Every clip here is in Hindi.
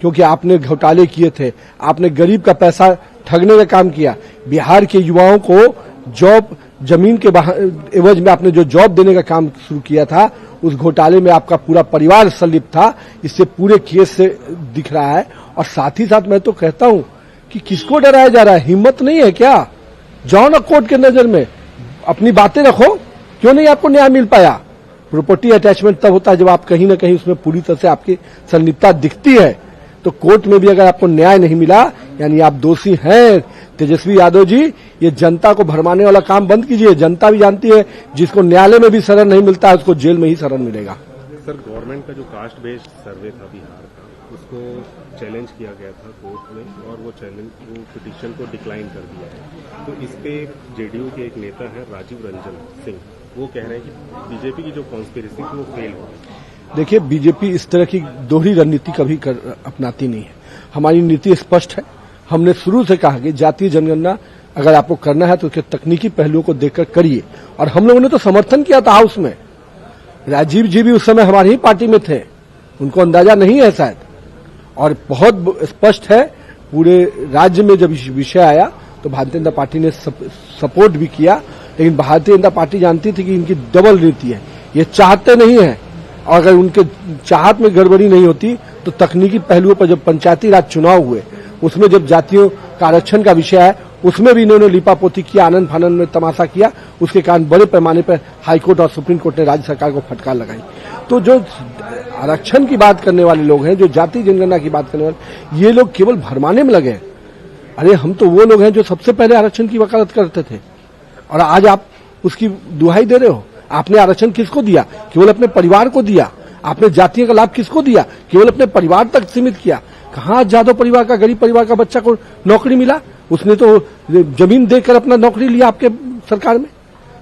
क्योंकि आपने घोटाले किए थे, आपने गरीब का पैसा ठगने का काम किया। बिहार के युवाओं को जॉब, जमीन के एवज में आपने जो जॉब देने का काम शुरू किया था, उस घोटाले में आपका पूरा परिवार संलिप्त था। इससे पूरे केस से दिख रहा है। और साथ ही साथ मैं तो कहता हूं कि किसको डराया जा रहा है? हिम्मत नहीं है क्या? जाओ ना कोर्ट के नजर में, अपनी बातें रखो। क्यों नहीं आपको न्याय मिल पाया? प्रॉपर्टी अटैचमेंट तब होता है जब आप कहीं ना कहीं उसमें पूरी तरह से आपकी संलिप्तता दिखती है। तो कोर्ट में भी अगर आपको न्याय नहीं मिला, यानी आप दोषी हैं। तेजस्वी यादव जी, ये जनता को भरमाने वाला काम बंद कीजिए। जनता भी जानती है, जिसको न्यायालय में भी शरण नहीं मिलता है, उसको जेल में ही शरण मिलेगा। सर, गवर्नमेंट का जो कास्ट बेस्ड सर्वे था बिहार का, उसको चैलेंज किया गया था कोर्ट में, और वो पिटीशन को डिक्लाइन कर दिया है। तो इस पे जेडीयू के एक नेता है राजीव रंजन सिंह, वो कह रहे हैं कि बीजेपी की जो कॉन्स्पिरेसी थी वो फेल हो गई। देखिए, बीजेपी इस तरह की दोहरी रणनीति कभी अपनाती नहीं है। हमारी नीति स्पष्ट है। हमने शुरू से कहा कि जातीय जनगणना अगर आपको करना है तो उसके तकनीकी पहलुओं को देखकर करिए। और हम लोगों ने तो समर्थन किया था हाउस में। राजीव जी भी उस समय हमारी ही पार्टी में थे, उनको अंदाजा नहीं है शायद। और बहुत स्पष्ट है, पूरे राज्य में जब विषय आया तो भारतीय जनता पार्टी ने सपोर्ट भी किया। लेकिन भारतीय जनता पार्टी जानती थी कि इनकी डबल नीति है, ये चाहते नहीं है। और अगर उनके चाहत में गड़बड़ी नहीं होती तो तकनीकी पहलुओं पर जब पंचायती राज चुनाव हुए, उसमें जब जातियों का आरक्षण का विषय है, उसमें भी इन्होंने लीपापोती किया, आनंद फानंद में तमाशा किया। उसके कारण बड़े पैमाने पर हाईकोर्ट और सुप्रीम कोर्ट ने राज्य सरकार को फटकार लगाई। तो जो आरक्षण की बात करने वाले लोग हैं, जो जाति जनगणना की बात करने वाले, ये लोग केवल भरमाने में लगे हैं। अरे हम तो वो लोग हैं जो सबसे पहले आरक्षण की वकालत करते थे, और आज आप उसकी दुहाई दे रहे हो। आपने आरक्षण किसको दिया? केवल अपने परिवार को दिया। आपने जातीय का लाभ किसको दिया? केवल अपने परिवार तक सीमित किया। कहां जादव परिवार का, गरीब परिवार का बच्चा को नौकरी मिला? उसने तो जमीन देकर अपना नौकरी लिया आपके सरकार में।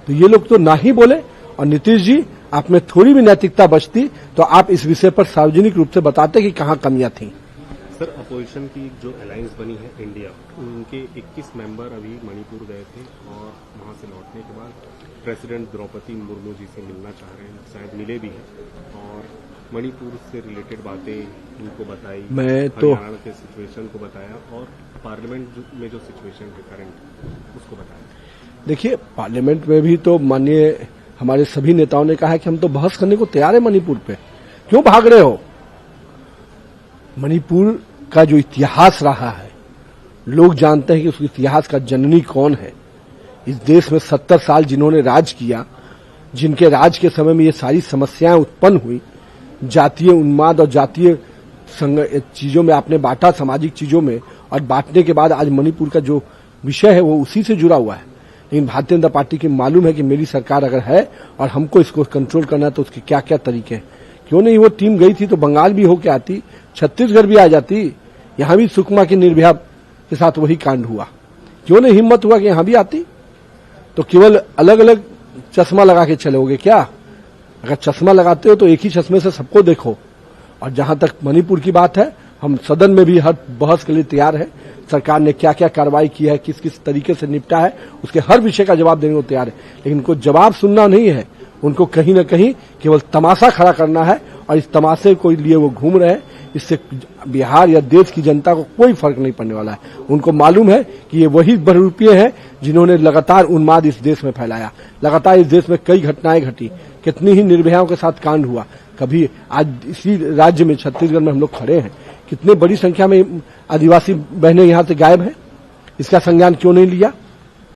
तो ये लोग तो ना ही बोले। और नीतीश जी, आप में थोड़ी भी नैतिकता बचती तो आप इस विषय पर सार्वजनिक रूप से बताते कि कहां कमियां थी। सर, अपोजिशन की जो अलायंस बनी है इंडिया, उनके 21 मेंबर अभी मणिपुर गए थे, और वहां से लौटने के बाद प्रेसिडेंट द्रौपदी मुर्मू जी से मिलना चाह रहे हैं, शायद मिले भी हैं, और मणिपुर से रिलेटेड बातें उनको बताई, हरियाणा के सिचुएशन को बताया, और पार्लियामेंट में जो सिचुएशन है करंट, उसको बताया। देखिए, पार्लियामेंट में भी तो माननीय हमारे सभी नेताओं ने कहा है कि हम तो बहस करने को तैयार है मणिपुर पे। क्यों भाग रहे हो? मणिपुर का जो इतिहास रहा है, लोग जानते हैं कि उस इतिहास का जननी कौन है। इस देश में 70 साल जिन्होंने राज किया, जिनके राज के समय में ये सारी समस्याएं उत्पन्न हुई, जातीय उन्माद और जातीय चीजों में आपने बांटा, सामाजिक चीजों में, और बांटने के बाद आज मणिपुर का जो विषय है वो उसी से जुड़ा हुआ है। लेकिन भारतीय जनता पार्टी की मालूम है कि मेरी सरकार अगर है और हमको इसको कंट्रोल करना है तो उसके क्या क्या तरीके हैं। क्यों नहीं वो टीम गई थी तो बंगाल भी होके आती, छत्तीसगढ़ भी आ जाती। यहां भी सुकमा की निर्भया के साथ वही कांड हुआ। क्यों नहीं हिम्मत हुआ कि यहां भी आती? तो केवल अलग अलग चश्मा लगा के चलोगे क्या? अगर चश्मा लगाते हो तो एक ही चश्मे से सबको देखो। और जहां तक मणिपुर की बात है, हम सदन में भी हर बहस के लिए तैयार है। सरकार ने क्या क्या कार्रवाई की है, किस किस तरीके से निपटा है, उसके हर विषय का जवाब देने को तैयार है। लेकिन उनको जवाब सुनना नहीं है, उनको कहीं न कहीं केवल तमाशा खड़ा करना है, और इस तमाशे को लिए वो घूम रहे हैं। इससे बिहार या देश की जनता को कोई फर्क नहीं पड़ने वाला है। उनको मालूम है कि ये वही बहुरूपिये हैं जिन्होंने लगातार उन्माद इस देश में फैलाया। लगातार इस देश में कई घटनाएं घटी, कितनी ही निर्भयाओं के साथ कांड हुआ। कभी आज इसी राज्य में, छत्तीसगढ़ में हम लोग खड़े हैं, कितनी बड़ी संख्या में आदिवासी बहनें यहां से गायब हैं। इसका संज्ञान क्यों नहीं लिया?